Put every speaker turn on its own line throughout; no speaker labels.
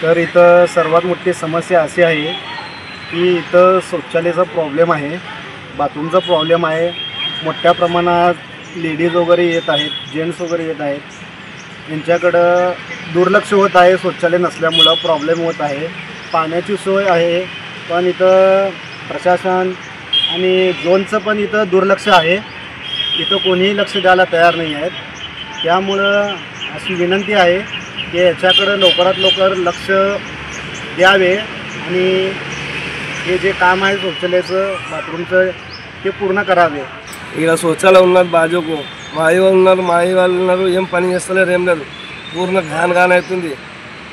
तर इथं सर्वात मोठी समस्या अशी आहे की इथं शौचालयाचा प्रॉब्लेम आहे, बाथरूमचा प्रॉब्लेम आहे. मोठ्या प्रमाणात लेडीज वगैरे येत आहेत, जेंट्स वगैरे येत आहेत. यांच्याकडं दुर्लक्ष होत आहे. शौचालय नसल्यामुळं प्रॉब्लेम होत आहे. पाण्याची सोय आहे, पण इथं प्रशासन आणि झोनचं पण इथं दुर्लक्ष आहे. इथं कोणीही लक्ष द्यायला तयार नाही आहेत. त्यामुळं अशी विनंती आहे की याच्याकडं लवकरात लवकर लक्ष द्यावे आणि हे जे काम आहे शौचालयाचं बाथरूमचं ते पूर्ण करावे.
ಈಗ ಶೌಚಾಲಯ ఉన్నది బాజుకు మాయి వాళ్ళు ఉన్నారు, ఏం పని చేస్తలేరు, ఏం లేదు. పూర్ణ గాన్ అవుతుంది.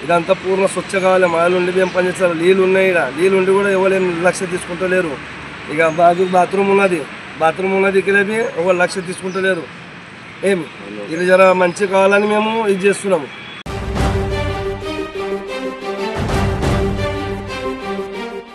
ఇదంతా పూర్ణ స్వచ్ఛ కావాలి. మాయలు ఉండి ఏం పని చేస్తారు, నీళ్ళు ఉన్నాయి. ఇక్కడ నీళ్ళు ఉండి కూడా ఎవరు లక్ష్య తీసుకుంటలేరు. ఇక బాత్రూమ్ ఉన్నది ఇక్కడ ఎవరు లక్ష్య తీసుకుంటలేరు. ఏమి ఇది జర మంచి కావాలని మేము ఇది చేస్తున్నాము.